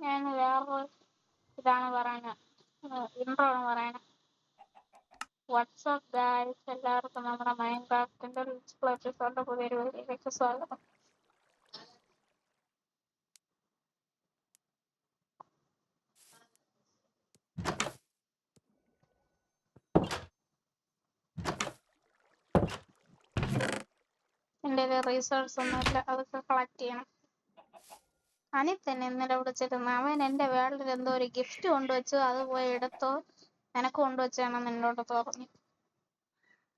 ഞാൻ വേറൊരു ഇതാണ് പറയുന്നത്, ഇൻട്രോ ആണ് പറയുന്നത്. വാട്സ്ആപ്പ് ഗായ്സ്, എല്ലാവർക്കും നമ്മുടെ മൈൻക്രാഫ്റ്റിന്റെ റിച്ച് പ്ലേസസിന്റെ പുതിയൊരു വീഡിയോയിലേക്ക് സ്വാഗതം. എൻ്റെ റീസോഴ്സ് ഒന്നുമില്ല, അതൊക്കെ കളക്ട് ചെയ്യണം. അനിൽ തന്നെ ഇന്നലെ വിളിച്ചിരുന്നു. അവൻ എൻ്റെ വേൾഡിൽ എന്തോ ഒരു ഗിഫ്റ്റ് കൊണ്ടുവച്ചു, അത് പോയി എടുത്തോ, നിനക്ക് കൊണ്ടുവച്ചാണെന്ന് എന്നോട് പറഞ്ഞു.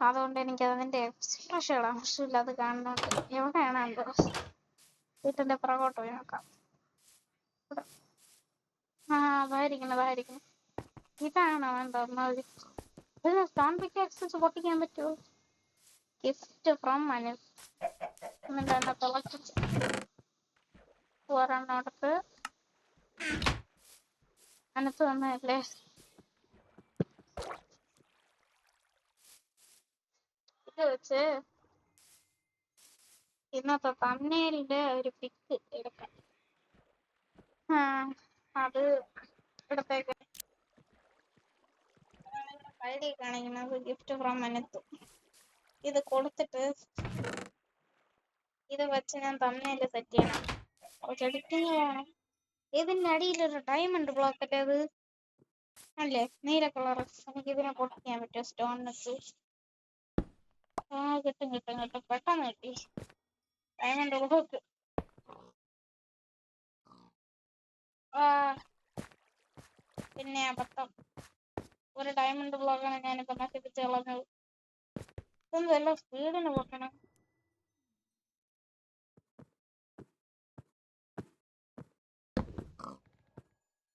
അതുകൊണ്ട് എനിക്ക് അതിൻ്റെ എക്സ്പ്രഷൻ ആവശ്യമില്ല, അത് കാണുന്നുണ്ട്. എവിടെയാണ് എന്തോ വീട്ടിൻ്റെ പുറകോട്ട് പോയി നോക്കാം. അതായിരിക്കണം. ഇതാണോ എന്തോ ഒന്നാമത്. ഇത് സ്റ്റോൺ പിക്കാക്സ് പൊട്ടിക്കാൻ പറ്റുമോ? Gift from Anil. എന്നിട്ട് എന്നെ തിളക്കിച്ച് ഒരെണ്ണം എടുത്ത് അനത്ത് തന്നതല്ലേ. ഇത് വെച്ച് ഇന്നത്തെ തമ്മനയിലിന്റെ ഒരു പിക്ക് എടുക്കാം. അത് എടുത്തേക്ക്. ഐഡി കാണിക്കുന്നത് ഗിഫ്റ്റ് ഫ്രം അനത്ത്. ഇത് കൊടുത്തിട്ട് ഇത് വെച്ച് ഞാൻ തമ്മനയില് സെറ്റ് ചെയ്യണം. കുറച്ച് എഡിറ്റിങ് വേണം. ഇതിന്റെ അടിയിലൊരു ഡയമണ്ട് ബ്ലോക്ക് അല്ലേ അത്? അല്ലേ, നീല കളർ. എനിക്ക് ഇതിനെ പൊട്ടിക്കാൻ പറ്റുമോ? സ്റ്റോൺ വെച്ച് കിട്ടും. പെട്ടെന്ന് കിട്ടി ഡയമണ്ട് ബ്ലോക്ക്. പിന്നെ അബദ്ധം, ഒരു ഡയമണ്ട് ബ്ലോക്കാണ് ഞാനിപ്പോ നശിപ്പിച്ച് കളഞ്ഞത്. ഇതൊന്നും എല്ലാം സ്പീഡിന് പൊട്ടണം.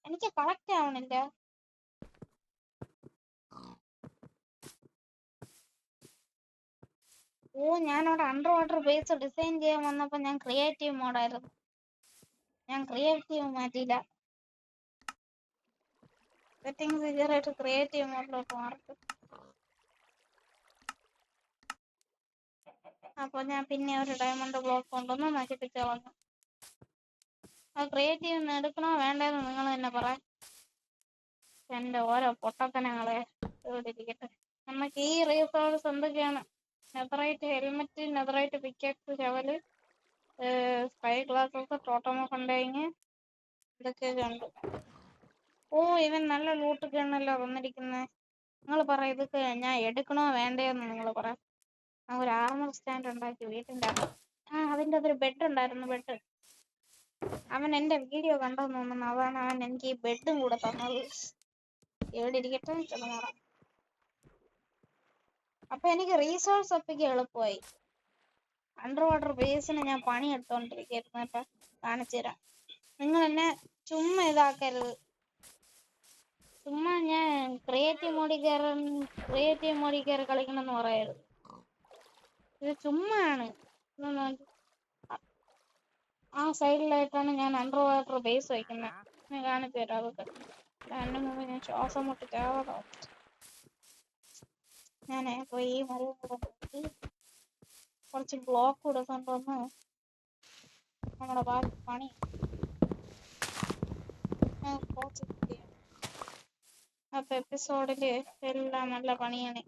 എനിക്ക് കളക്ട് ആവണില്ല. ഞാനവിടെ അണ്ടർ വാട്ടർ ബേസ് ഡിസൈൻ ചെയ്യാൻ വന്നപ്പോ ഞാൻ ക്രിയേറ്റീവ് മോഡായിരുന്നു. ഞാൻ ക്രിയേറ്റീവ് മാറ്റിയില്ല. സെറ്റിംഗ്സ് ഇയറായിട്ട് ക്രിയേറ്റീവ് മോഡിലോട്ട് മാറും. അപ്പൊ ഞാൻ പിന്നെ ഒരു ഡയമണ്ട് ബ്ലോക്ക് കൊണ്ടൊന്ന് നശിപ്പിച്ച് കളഞ്ഞു. ആ ക്രിയേറ്റീവ് എടുക്കണോ വേണ്ടെന്ന് നിങ്ങൾ തന്നെ പറയാം. എന്റെ ഓരോ പൊട്ടത്തനങ്ങളെ ഇരിക്കട്ടെ. നമുക്ക് ഈ റീസോഴ്സ് എന്തൊക്കെയാണ്? Netherite helmet, netherite pickaxe, shovel, spy glasses, totem of undying, ഇതൊക്കെ ഉണ്ട്. ഇവൻ നല്ല ലൂട്ട് ഗണ്ണല്ലോ വന്നിരിക്കുന്നത്. നിങ്ങൾ പറ, ഇതൊക്കെ ഞാൻ എടുക്കണോ വേണ്ടേന്ന് നിങ്ങൾ പറ. ഒരു ആർമർ സ്റ്റാൻഡ് ഉണ്ടാക്കി വീട്ടിൻ്റെ അകത്ത്. അതിൻ്റെ അതൊരു ബെഡ് ഉണ്ടായിരുന്നു. ബെഡ് അവൻ എൻ്റെ വീഡിയോ കണ്ടെന്ന് തോന്നുന്നു. അതാണ് അവൻ എനിക്ക് ഈ ബെഡും കൂടെ തന്നത്. എവിടെ ഇരിക്കട്ടെ, ചെറുമാറാം. അപ്പൊ എനിക്ക് റീസോഴ്സ് ഒപ്പിക്കാൻ എളുപ്പമായി. അണ്ടർ വാട്ടർ ബേസിന് ഞാൻ പണി എടുത്തോണ്ടിരിക്കുന്നു. കേട്ടോ, കാണിച്ചു തരാം. നിങ്ങൾ എന്നെ ചുമ്മാ ഇതാക്കരുത്. ചുമ്മാ ഞാൻ ക്രിയേറ്റീവ് മോഡിൽ കയറി കളിക്കണമെന്ന് പറയരുത്. ഇത് ചുമ്മാ ആണ്. ആ സൈഡിലായിട്ടാണ് ഞാൻ അണ്ടർ വാട്ടർ ബേസ് വയ്ക്കുന്നത്. ഞാൻ കാണിച്ചു തരാം. അതൊക്കെ അതിന് മുമ്പ് ഞാൻ ശ്വാസം മുട്ടി ചാവാം. ഞാൻ പോയി ഈ മരവും കൂടെ നോക്കി കുറച്ച് ബ്ലോക്ക് കൂടെ കൊണ്ടുവന്ന് നമ്മുടെ ബാക്കി പണി അപ്പൊ എപ്പിസോഡില് എല്ലാം നല്ല പണിയാണ്.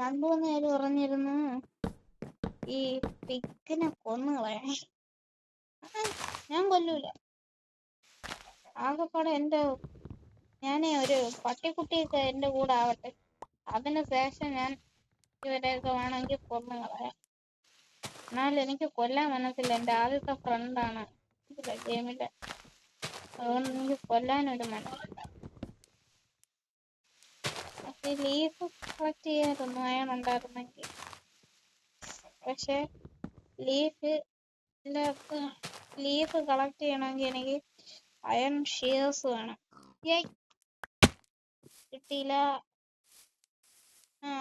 2-3 പേര് പറഞ്ഞിരുന്നു ഈ പിക്കിനെ കൊന്നു കളയാൻ. ഞാൻ കൊല്ലൂല. ആകെപ്പാടെ ഞാനേ ഒരു പട്ടിക്കുട്ടിയൊക്കെ എന്റെ കൂടെ ആവട്ടെ. അതിന് ശേഷം ഞാൻ ഇവരെയൊക്കെ വേണമെങ്കിൽ കൊന്നു കളയാം. എന്നാലും എനിക്ക് കൊല്ലാൻ മനസ്സില്ല. എൻ്റെ ആദ്യത്തെ ഫ്രണ്ടാണ് ഗെയിമിലെ. അതുകൊണ്ട് എനിക്ക് കൊല്ലാനൊരു മനസ്സില്ല. പക്ഷെ ലീഫ് കളക്ട് ചെയ്യാനൊന്നും അയാളുണ്ടായിരുന്നെങ്കിൽ. പക്ഷെ ലീഫ് കളക്ട് ചെയ്യണമെങ്കിൽ എനിക്ക് അയൺ ഷീയേഴ്സ് വേണം. കിട്ടിയില്ല.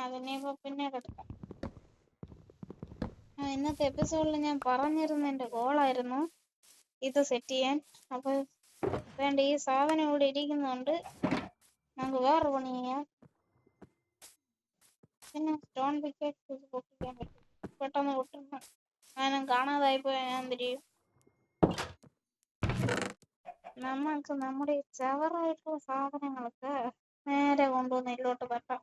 അതിനിപ്പോ പിന്നെ എടുക്കാം. ഇന്നത്തെ എപ്പിസോഡിൽ ഞാൻ പറഞ്ഞിരുന്ന എൻ്റെ ഗോളായിരുന്നു ഇത് സെറ്റ് ചെയ്യാൻ. അപ്പൊ വേണ്ട, ഈ സാധനം ഇവിടെ ഇരിക്കുന്നുണ്ട്. നമുക്ക് വേറെ പണി ചെയ്യാം. പിന്നെ സ്റ്റോൺ പിക്കാക്സ് പൊട്ടിക്കാൻ പറ്റും. പെട്ടെന്ന് പൊട്ടുന്ന സാധനം കാണാതായിപ്പോയാൽ ഞാൻ എന്ത് ചെയ്യും? നമ്മൾക്ക് നമ്മുടെ ഈ ചവറായിട്ടുള്ള സാധനങ്ങളൊക്കെ നേരെ കൊണ്ടുവന്ന് ഇതിലോട്ട് വെക്കാം.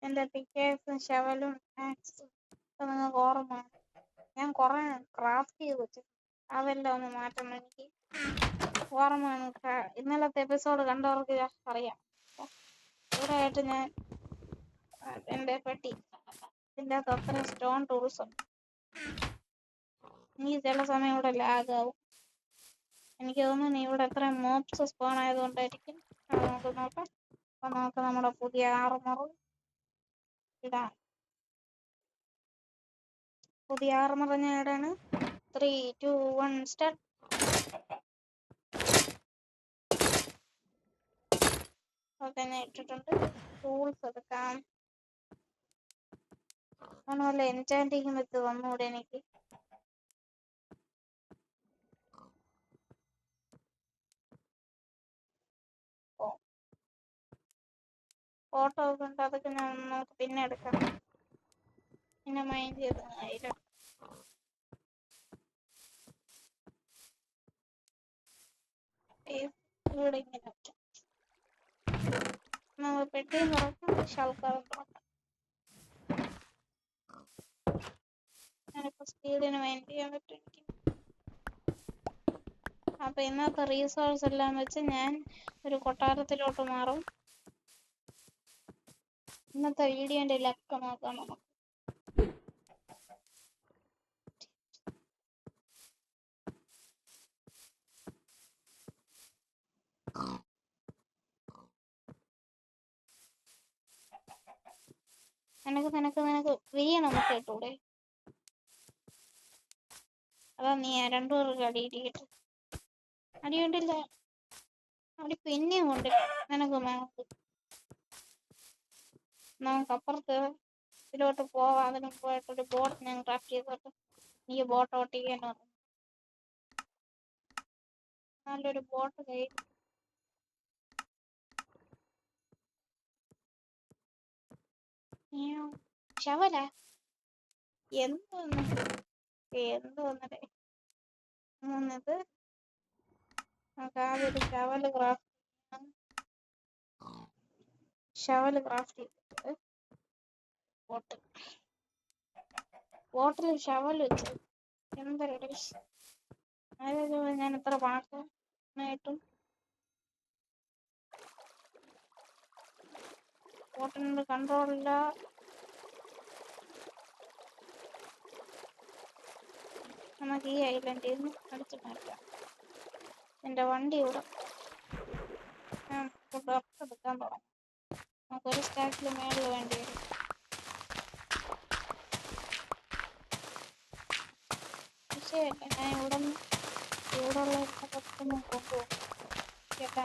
എന്റെ പിക്കേഴ്സും ശവലും ആക്സും ഒക്കെ നിങ്ങൾക്ക് ഓർമ്മ. ഞാൻ കുറെ ക്രാഫ്റ്റ് ചെയ്ത് വെച്ചു. അതെല്ലാം ഒന്ന് മാറ്റണം എനിക്ക്. ഓർമ്മയാണ്. ഇന്നലത്തെ എപ്പിസോഡ് കണ്ടവർക്ക് അറിയാം. ഇവിടെ ആയിട്ട് ഞാൻ എന്റെ പെട്ടി ഇതിൻ്റെ അകത്ത് അത്രയും സ്റ്റോൺ ടൂൾസ് ഉണ്ട്. എനിക്ക് ചില സമയം ഇവിടെ ലാഗാവും. എനിക്ക് തോന്നുന്നു ഇവിടെ എത്രയും മോപ്സ് സ്പോൺ ആയതുകൊണ്ടായിരിക്കും. അത് നമുക്ക് നോക്കാം. അപ്പൊ നമുക്ക് നമ്മുടെ പുതിയ ആർമർ ഇടാം. പുതിയ ആർമർ ഞാൻ ഇടാണ്. 3, 2, 1 സ്റ്റാർട്ട്. തന്നെ ഇട്ടിട്ടുണ്ട്. ടൂൾസ് എടുക്കാം. അതുപോലെ എൻചാൻറ്റിങ് വെച്ച് വന്നൂടെ എനിക്ക്. ഫോട്ടോ ഒക്കെ ഉണ്ട്. അതൊക്കെ നമുക്ക് പിന്നെ എടുക്കാം. പിന്നെ മൈൻഡ് ചെയ്ത് ആയിരം ഇവിടെ ഇങ്ങനെ വെക്കാം. നമ്മൾ പെട്ടിയും തുറക്കാം, ഷൽക്കാവും തുറക്കാം. ഞാനിപ്പോ സ്പീഡിന് മൈൻഡ് ചെയ്യാൻ പറ്റും എനിക്ക്. അപ്പൊ ഇന്നത്തെ റീസോഴ്സ് എല്ലാം വെച്ച് ഞാൻ ഒരു കൊട്ടാരത്തിലോട്ട് മാറും. ഇന്നത്തെ വീഡിയോന്റെ ലക്ക് നോക്കാം നമുക്ക്. നിനക്ക് വീണം കേട്ടൂടെ? അതാ നീ രണ്ടുപേർക്ക് അടിയിടിയിട്ട് അടി കൊണ്ടില്ല. അടി പിന്നെയും കൊണ്ട് നിനക്ക് നമുക്ക് അപ്പുറത്ത് ഇതിലോട്ട് പോവാം. അതിന് പോയിട്ടൊരു ബോട്ട് ഞാൻ ക്രാഫ്റ്റ് ചെയ്തോട്ട് നീ ബോട്ട് ഓട്ടിക്കാൻ പറഞ്ഞു. നല്ലൊരു ബോട്ട് കയ്യിൽ ശവല എന്തോന്നേ മൂന്നത് നമുക്ക് ആദ്യം ഒരു ഷവല് ക്രാഫ്റ്റ് ചെയ്തിട്ട് ബോട്ടിൽ ഷവൽ വെച്ച് എന്തൊരു അതായത് ഞാൻ എത്ര പണക്കായിട്ടും ബോട്ടിനോട് കൺട്രോളില്ല. നമുക്ക് ഈ ഐലൻഡിൽ നിന്ന് അടിച്ചു മാറ്റാം. എൻ്റെ വണ്ടി ഇവിടെ ഞാൻ എടുക്കാൻ തുടങ്ങും. നമുക്കൊരു സ്റ്റാക്കിൽ മേളിൽ വേണ്ടി വരും. വിഷയമല്ല, ഞാൻ ഇവിടെ ഉള്ള പുറത്തൊന്നും കൊണ്ടുപോകും കേട്ടാ.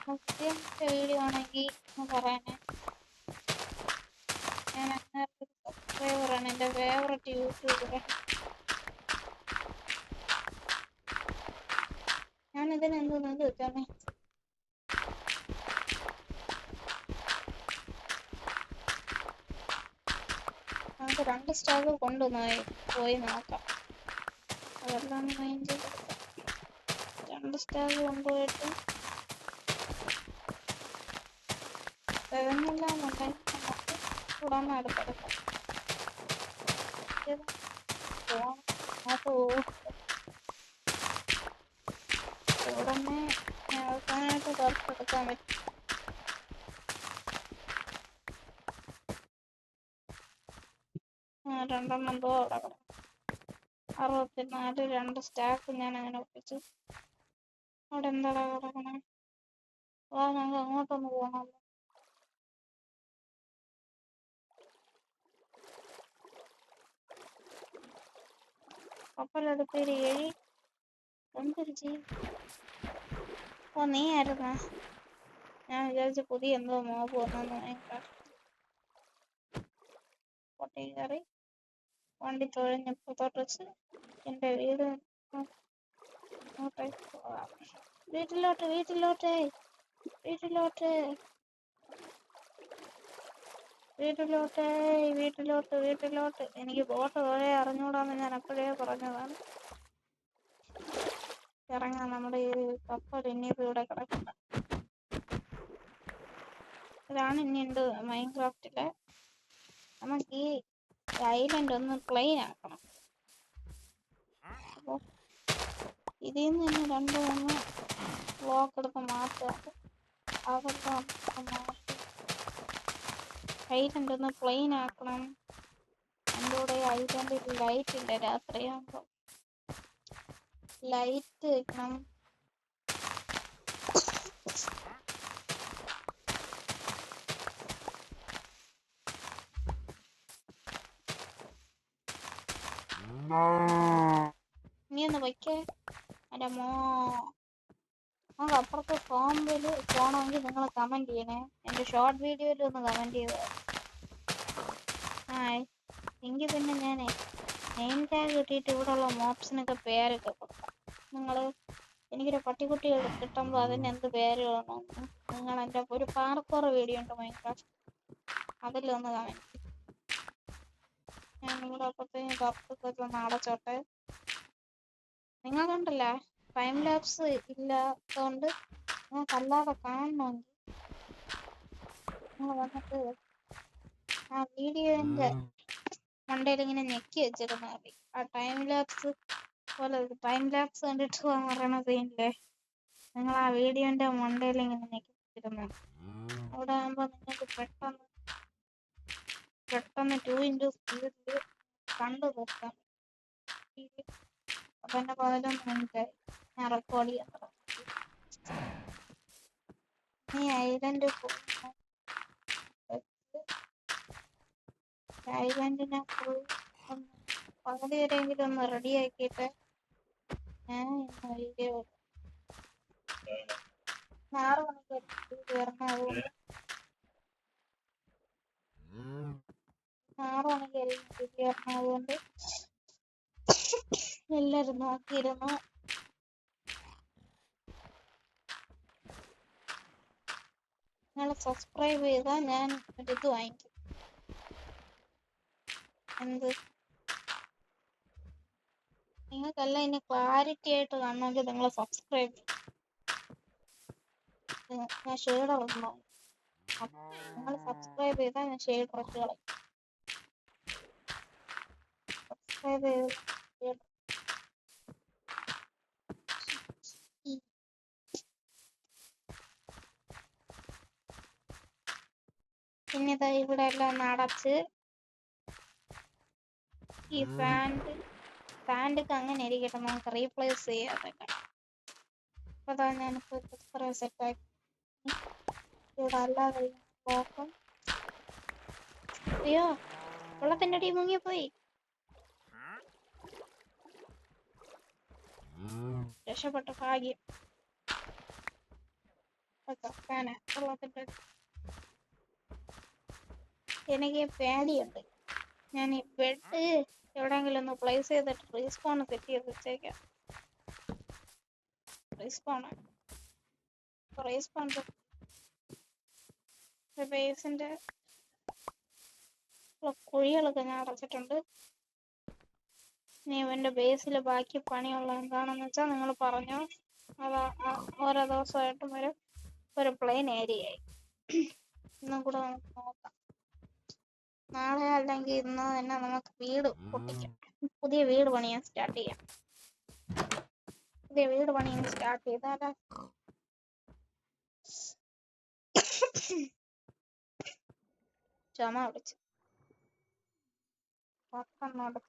മുസ്ലിംസിന്റെ വീഡിയോ ആണെങ്കിൽ പറയാനേ, ഞാൻ അങ്ങനത്തെ സബ്സ്ക്രൈബറാണ്. എൻ്റെ ഫേവററ്റ് യൂട്യൂബറാണ്. ഞാനിതിന് എന്തോന്നത് വെച്ചാൽ നമുക്ക് 2 സ്റ്റാക്ക് പോയി നോക്കാം. അതെല്ലാം മൈൻഡ് ചെയ്തെടുക്കാം. 2 സ്റ്റാക്ക് കൊണ്ടുപോയിട്ട് തികഞ്ഞില്ല എന്നുണ്ടെങ്കിൽ നമുക്ക് ഉടനെ അടുത്തെടുക്കാം. ഉടനെ അവസാനമായിട്ട് പുറത്തെടുക്കാൻ പറ്റും. രണ്ടെണ്ണം എന്തോ അവിടെ കിടക്കും. 64 2 സ്റ്റാക്ക് ഞാൻ അങ്ങനെ ഒപ്പിച്ചു. അവിടെ എന്താടാ കിടക്കണേ? നമുക്ക് അങ്ങോട്ടൊന്ന് പോകണം. കപ്പലെടുത്തൊരു 7 എന്തൊരു ചെയ്യും. നീ ആയിരുന്നാ? ഞാൻ വിചാരിച്ചു പുതിയ എന്തോ മോബ് വന്നു. പൊട്ടി കയറി വണ്ടി തൊഴിഞ്ഞപ്പോത്തോട്ട് വെച്ച് എൻ്റെ വീട് അങ്ങോട്ടേക്ക് പോകാം. വീട്ടിലോട്ട് വീട്ടിലോട്ട് വീട്ടിലോട്ട് വീട്ടിലോട്ട്. എനിക്ക് ബോട്ട് പോലെ അറിഞ്ഞൂടാന്ന് ഞാൻ അപ്പോഴേ പറഞ്ഞതാണ്. ഇറങ്ങാം, നമ്മുടെ ഈ കപ്പൽ ഇനിയിപ്പോ ഇവിടെ കിടക്കണ്ട. ഇതാണ് ഇനിയുണ്ട് മൈൻക്രാഫ്റ്റിലെ. നമുക്ക് ഈ ഐലൻഡ് ഒന്ന് പ്ലെയിൻ ആക്കണം. അപ്പോൾ ഇതിൽ നിന്ന് തന്നെ 2-3 ബ്ലോക്ക് എടുത്ത് മാറ്റാം. അതെല്ലാം മാറ്റി ഐലൻഡ് ഒന്ന് പ്ലെയിൻ ആക്കണം. എൻ്റെ കൂടെ ഐലൻഡിൽ ലൈറ്റ് ഇല്ല. രാത്രിയാകുമ്പോൾ ലൈറ്റ് വെക്കണം. നീ ഒന്ന് വയ്ക്കേ എൻ്റെ നമുക്ക് അപ്പുറത്തെ ഫാമിൽ പോകണമെങ്കിൽ നിങ്ങൾ കമൻറ്റ് ചെയ്യണേ. എൻ്റെ ഷോർട്ട് വീഡിയോയിൽ ഒന്ന് കമൻറ്റ് ചെയ്ത്. എങ്കിൽ പിന്നെ ഞാൻ നെയിം ടാഗ് കിട്ടിയിട്ട് ഇവിടെയുള്ള മോപ്സിനൊക്കെ പേരൊക്കെ കൊടുക്കാം. നിങ്ങൾ എനിക്കൊരു പട്ടിക്കുട്ടി കിട്ടുമ്പോൾ അതിന് എന്ത് പേര് വേണമെന്ന് നിങ്ങൾ എൻ്റെ ഒരു പാർക്കോർ വീഡിയോ ഉണ്ട് മൈൻക്രാഫ്റ്റ്, അതിലൊന്ന് കമൻറ്റ്. ഞാൻ ഇവിടെ അപ്പത്തേന് പത്തൊക്കെ ഒന്ന് അടച്ചോട്ടെ. നിങ്ങൾക്കുണ്ടല്ലേ ടൈം ലാപ്സ് ഇല്ലാത്തതുകൊണ്ട് നിങ്ങൾക്കല്ലാതെ കാണണമെങ്കിൽ നിങ്ങൾ വന്നിട്ട് ആ വീഡിയോൻ്റെ മണ്ടയിൽ ഇങ്ങനെ ഞെക്കി വെച്ചിരുന്നാൽ മതി. ആ ടൈം ലാപ്സ് പോലെ ടൈം ലാപ്സ് കണ്ടിട്ട് പറയണ സീനില്ലേ, നിങ്ങൾ ആ വീഡിയോൻ്റെ മണ്ടയിൽ ഇങ്ങനെ ഞെക്കി വെച്ചിരുന്നാൽ അവിടെ ആകുമ്പോൾ നിങ്ങൾക്ക് പെട്ടെന്ന് 2x സ്പീഡിൽ കണ്ടു തീർക്കാം. അപ്പൊ എൻ്റെ 11 മിനിറ്റ് ഞാൻ റെക്കോർഡ് ചെയ്യാൻ തുടങ്ങി. ഈ ഐലൻഡ് ഐലൻഡിനെ ഫുൾ ഒന്ന് പകുതി വരെയെങ്കിലും ഒന്ന് റെഡിയാക്കിയിട്ട് ഞാൻ ഇന്ന് വീഡിയോ 6 മണിക്ക് വരണം. അതുകൊണ്ട് 6 മണിക്കായിരിക്കും വീഡിയോ വരണം. അതുകൊണ്ട് എല്ലാവരും നോക്കിയിരുന്നു. നിങ്ങൾ സബ്സ്ക്രൈബ് ചെയ്താൽ ഞാൻ ഒരിത് വാങ്ങിക്കും. എന്ത്? നിങ്ങൾക്കെല്ലാം ഇനി ക്ലാരിറ്റി ആയിട്ട് കാണണമെങ്കിൽ നിങ്ങൾ സബ്സ്ക്രൈബ് ചെയ്യും. ഞാൻ ഷെയ്ഡ് ഇറങ്ങണോ? നിങ്ങൾ സബ്സ്ക്രൈബ് ചെയ്താൽ ഞാൻ ഷെയ്ഡ് ഇറക്കി കളയും. സബ്സ്ക്രൈബ് ചെയ്ത് പിന്നെ ഇതാ ഇവിടെ എല്ലാം അടച്ച് ഈ സാൻഡൊക്കെ അങ്ങനെ ഇരിക്കട്ടെ, നമുക്ക് റീപ്ലേസ് ചെയ്യാതൊക്കെ. അപ്പൊ അതാ ഞാനിപ്പോ കുറെ സെറ്റാക്കി. ഇവിടെ അല്ലാതെ നോക്കും. അയ്യോ, വെള്ളത്തിന്റെ അടി മുങ്ങിപ്പോയി. രക്ഷപ്പെട്ട ഭാഗ്യം. വെള്ളത്തിന്റെ എനിക്ക് പേടിയുണ്ട്. ഞാൻ ഈ ബെഡ് എവിടെയെങ്കിലും ഒന്ന് പ്ലേസ് ചെയ്തിട്ട് റീസ്പോൺ സെറ്റ് ചെയ്ത് വെച്ചേക്കാം. റീസ്പോൺ ബേസിന്റെ കുഴികളൊക്കെ ഞാൻ അടച്ചിട്ടുണ്ട്. ഇനി ഇവന്റെ ബേസിൽ ബാക്കി പണിയുള്ള എന്താണെന്ന് വെച്ചാൽ നിങ്ങൾ പറഞ്ഞു. അതാ ഓരോ ദിവസമായിട്ടും ഒരു പ്ലെയിൻ ഏരിയയായി. ഇന്നും കൂടെ നമുക്ക് നോക്കാം. നാളെ അല്ലെങ്കിൽ ഇന്ന് തന്നെ നമുക്ക് വീട് പൊട്ടിക്കാം. പുതിയ വീട് പണിയാൻ സ്റ്റാർട്ട് ചെയ്യാം. സ്റ്റാർട്ട് ചെയ്താലോ? ചുമ പിടിച്ച് 10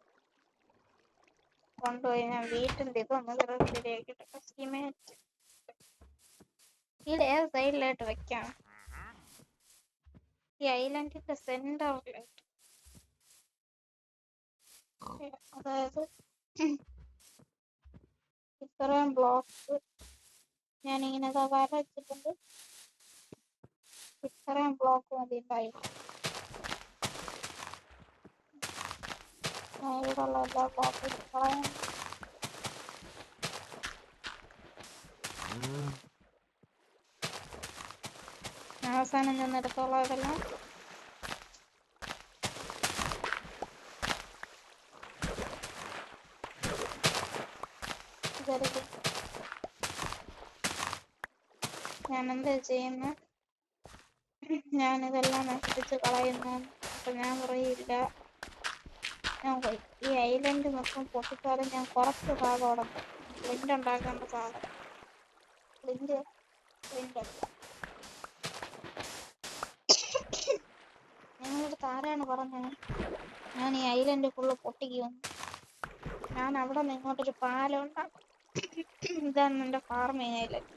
കൊണ്ടുപോയി ഞാൻ വീട്ടിന്റെ ഇതൊന്ന് ശരിയാക്കിട്ട് എസ്റ്റിമേറ്റ് വീട് ഏത് സൈഡിലായിട്ട് വെക്കാം? ഈ ഐലൻഡിന്റെ സെന്ററിലായിട്ട്. അതായത് ഇത്രയും ബ്ലോക്ക് ഞാനിങ്ങനെ വരച്ചിട്ടുണ്ട്. ഇത്രയും ബ്ലോക്ക് മതി ഉണ്ടായി. ഇവിടെയുള്ള എല്ലാ ബ്ലോക്കും കളയാൻ അവസാനം ചെന്നെടുത്തോളം അതെല്ലാം കരുതി ഞാൻ എന്താ ചെയ്യുന്നു? ഞാനിതെല്ലാം നശിപ്പിച്ച് കളയുന്നു. അപ്പൊ ഞാൻ പറയില്ല, ഈ ഐലൻഡ് മൊത്തം പൊട്ടിച്ചാലും ഞാൻ കുറച്ച് ഭാഗം ഉടക്കും. ഫ്ലിന്റ് ഉണ്ടാക്കേണ്ട സാധനം ഫ്ലിന്റ് ഫ്ലിന്റ് നിങ്ങളടുത്ത് ആരാണ് പറഞ്ഞത് ഞാൻ ഈ ഐലൻഡ് ഫുള്ള് പൊട്ടിക്കുമെന്ന്? ഞാൻ അവിടെ നിന്ന് ഇങ്ങോട്ടൊരു പാലം ഉണ്ടാക്കും. ഇതാണ് എന്റെ ഫാർമിങ് ഐലൻഡ്.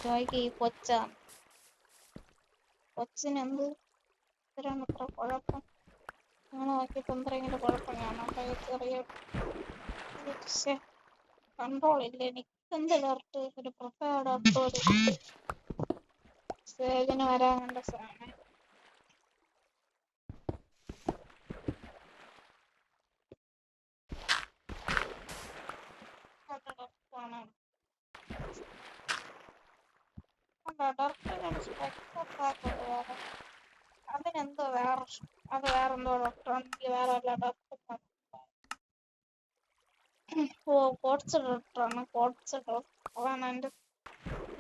ചോയ്ക്ക് ഈ കൊച്ചിനെന്ത് ഇത്രയാണ് ഇത്ര കുഴപ്പം? നിങ്ങൾ നോക്കിയപ്പോൾ എന്തെങ്കിലും കുഴപ്പം കാണാം. ചെറിയ കൺട്രോൾ ഇല്ല എനിക്ക്. എന്ത് ഡോക്ടർ ഒരു പ്രത്യേക ഡോക്ടർ സേജന് വരാൻ കണ്ട സമയം അതിനെന്തോ വേറെ അത് വേറെന്തോ ഡോക്ടറാണെങ്കിൽ വേറെ വല്ല ഡോക്ടർ. ഓ കോട്സ് ഡോക്ടറാണ്. കോട്സ് ഡോക്ടർ അതാണ് എൻ്റെ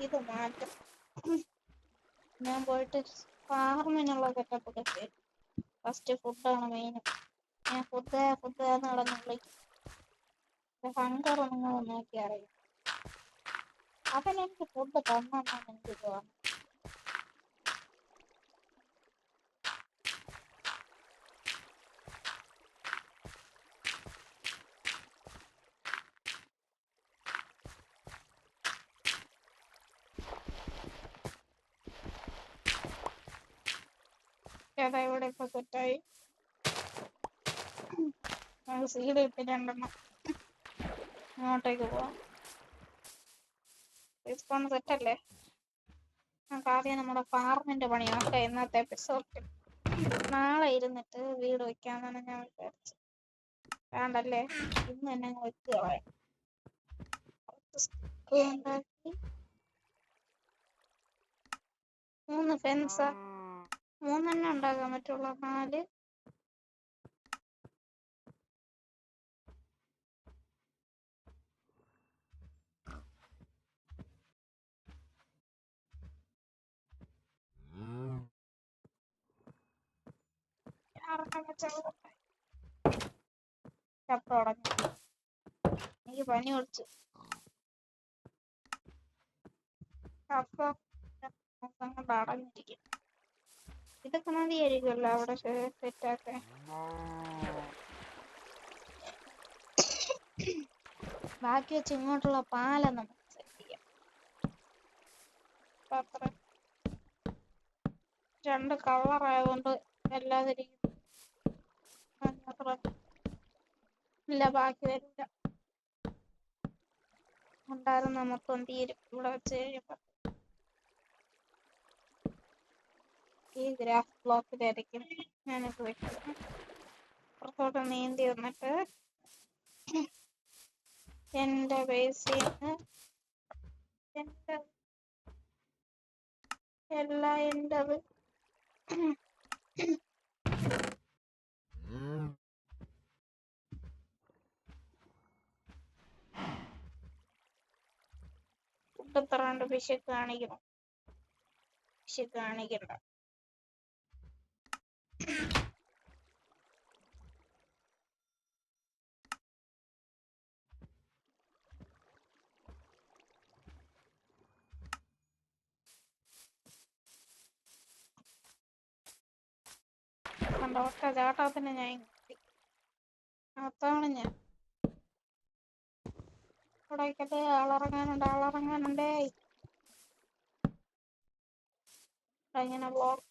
ഇത് മാറ്റം. ഞാൻ പോയിട്ട് ഫാർമിനുള്ള സെറ്റപ്പ് ഒക്കെ ചെയ്യും. ഫസ്റ്റ് ഫുഡാണ് മെയിൻ. ഞാൻ ഫുഡ് എന്ന് നടന്ന് വിളിക്കും. ഹങ്കർ നിങ്ങൾ നോക്കി അറിയാം. അവനെനിക്ക് ഫുഡ് തന്നെന്നാണ് എനിക്ക് തോന്നുന്നത്. ഏതാ ഇവിടെ ഇപ്പൊ സെറ്റായി. സീഡ് കിട്ടി 2 എണ്ണം. ഇങ്ങോട്ടേക്ക് പോവാം. റെസ്പോൺ സെറ്റല്ലേ? നമുക്ക് ആദ്യം നമ്മുടെ ഫാർമിന്റെ പണി നോക്കാം ഇന്നത്തെ എപ്പിസോഡിൽ. നാളെ ഇരുന്നിട്ട് വീട് വെക്കാന്നാണ് ഞാൻ വിചാരിച്ചത്. വേണ്ടല്ലേ, ഇന്ന് തന്നെ അങ്ങ് വെക്കുക. ഉണ്ടാക്കി 3 ഫെൻസാ 3 എണ്ണം ഉണ്ടാക്കാൻ പറ്റുള്ളൂ. 4 ചത്തോടങ്ങി. എനിക്ക് പനി പിടിച്ചു. അപ്പൊ കൊണ്ട് അടഞ്ഞിരിക്കും. ഇതൊക്കെ മതിയായിരിക്കുമല്ലോ അവിടെ സെറ്റാക്കാൻ. ബാക്കി വെച്ച് ഇങ്ങോട്ടുള്ള പാലം നമുക്ക് സെറ്റ് ചെയ്യാം. അത്ര 2 കളർ ആയതുകൊണ്ട് വല്ലാതെ ഇല്ല, ബാക്കി വരില്ല. ഉണ്ടായിരുന്ന മൊത്തം തീരും ഇവിടെ വെച്ച് കഴിയുമ്പോ. ഈ ഗ്രാഫ് ബ്ലോക്കിലായിരിക്കും ഞാനിത് വെക്കുന്നത്. പുറത്തോട്ട് നീന്തി വന്നിട്ട് എന്റെ ബേസിൽ നിന്ന് എല്ലാം എന്റത്. ഫുഡ് എത്ര കണ്ട് പിശക്ക് കാണിക്കണം. പിശക്ക് കാണിക്കണ്ട. ഒറ്റ ചാട്ടത്തിന് ഞാൻ അത്താണ് ഞാൻ ഇവിടേക്കട്ടെ. ആളിറങ്ങാനുണ്ടേ. ഇങ്ങനെ ബ്ലോക്ക്.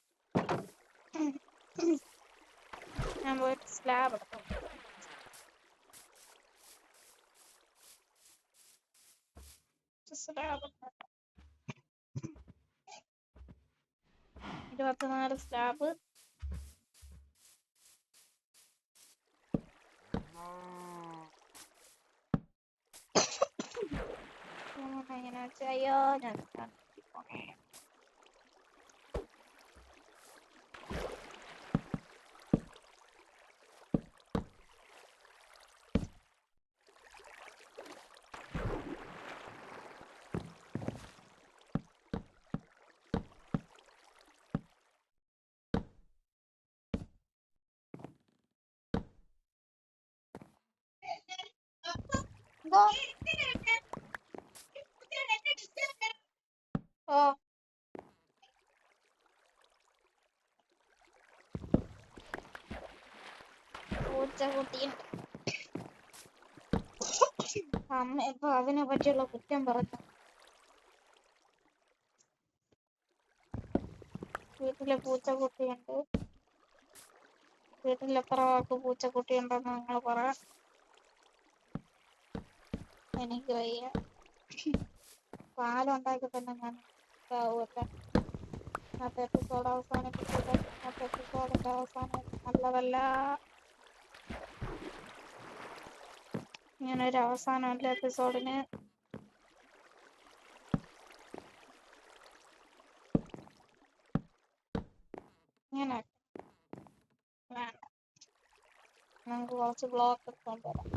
ഞാൻ പോയിട്ട് സ്ലാബ് എടുത്തു. Slab 24 slab. എങ്ങനെ വെച്ചയ്യോ ഞാൻ എന്തോ ഓ പൂച്ചക്കുട്ടിയുണ്ട്. അമ്മ ഇപ്പൊ അതിനെ പറ്റിയുള്ള കുറ്റം പറഞ്ഞു. വീട്ടിലെ പൂച്ചക്കുട്ടിയുണ്ട്. വീട്ടിൽ എത്ര ആൾക്ക് പൂച്ചക്കുട്ടി ഉണ്ടെന്ന് നിങ്ങൾ പറ. എനിക്ക് വയ്യ. പാലുണ്ടാക്കി തന്നെ ഞാൻ ഇതാവൂല്ല. ഇന്നത്തെ എപ്പിസോഡ് അവസാനിപ്പിച്ചില്ല. ഇന്നത്തെ എപ്പിസോഡിന്റെ അവസാനം നല്ലതല്ല. ഇങ്ങനെ ഒരു അവസാനമല്ല എപ്പിസോഡിന്. ഇങ്ങനെ വേണ്ട. നമുക്ക് കുറച്ച് ബ്ലോക്ക് എടുത്തോണ്ട് വരാം.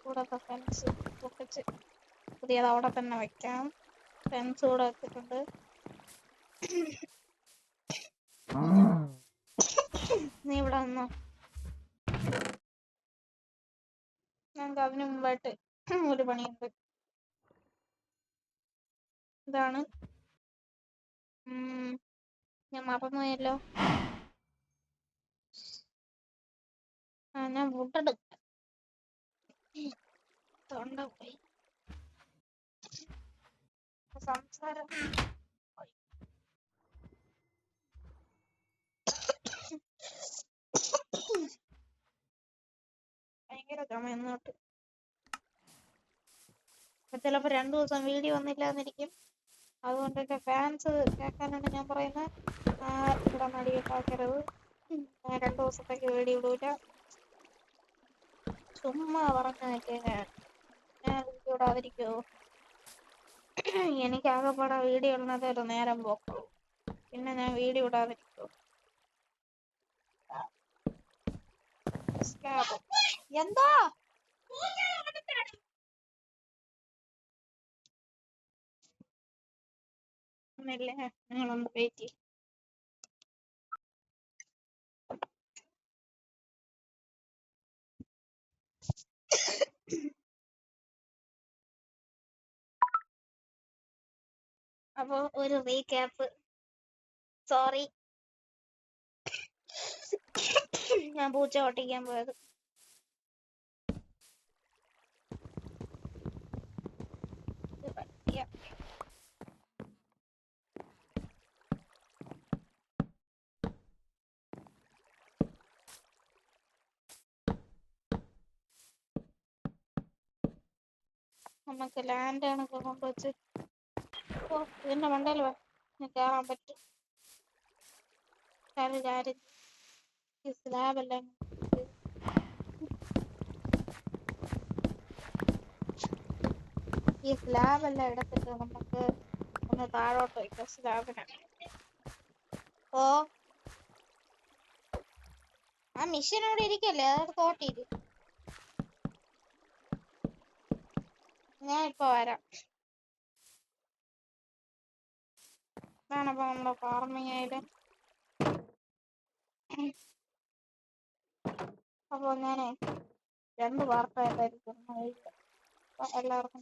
കൂടത്തെ ഫെൻസ് പൊട്ടിച്ച് പുതിയത് അവിടെ തന്നെ വെക്കാം. ഫെൻസ് കൂടെ വെച്ചിട്ടുണ്ട്. നീ ഇവിടെ വന്നോ. ഞങ്ങൾക്ക് അതിനു മുമ്പായിട്ട് ഒരു പണിയുണ്ട്. ഇതാണ് ഞാൻ മറന്നുപോയല്ലോ. ഞാൻ വുഡെടുക്കാം. തൊണ്ട പോയി. സംസാരം ഭയങ്കര ചുമന്നോട്ട്. ചിലപ്പോ 2 ദിവസം വീഡിയോ വന്നില്ലാന്നിരിക്കും. അതുകൊണ്ട് എന്റെ ഫാൻസ് കേൾക്കാനാണ് ഞാൻ പറയുന്നത്. ഇവിടെ നടിയുണ്ടാക്കരുത്. 2 ദിവസത്തേക്ക് വീഡിയോ ഇടൂല. ചുമ്മാ പറഞ്ഞതൊക്കെ ഞാൻ വീഡിയോ ഇടാതിരിക്കുവോ. എനിക്ക് ആകെപ്പാടെ വീഡിയോ ഇടുന്നത് ഒരു നേരം പോക്കുള്ളൂ. പിന്നെ ഞാൻ വീഡിയോ ഇടാതിരിക്കുവോ. എന്തോ ഒന്നില്ലേ, നിങ്ങളൊന്ന് വെയിറ്റ് ചെയ്യും. അപ്പൊ ഒരു റീക്യാപ്പ്. സോറി, ഞാൻ പൂച്ച ഓട്ടിക്കാൻ പോയത്. നമുക്ക് ലാൻഡ് കണക്ക് കൊണ്ടുവച്ച് ഇതിന്റെ മണ്ടയിൽ കയറാൻ പറ്റും. ഈ സ്ലാബെല്ലാം എടുത്തിട്ട് നമുക്ക് ഒന്ന് താഴോട്ട് വയ്ക്കാം. സ്ലാബിന് ഓ ആ മിഷൻ അവിടെ ഇരിക്കല്ലേ, അതെടുത്ത് ഓട്ടിയിട്ട് ഞാൻ ഇപ്പൊ വരാം. ഇതാണിപ്പോ നമ്മുടെ ഫാർമിങ് ആയാലും. അപ്പോൾ ഞാനേ 2 പാർട്ടായിട്ടായിരിക്കും. എല്ലാവർക്കും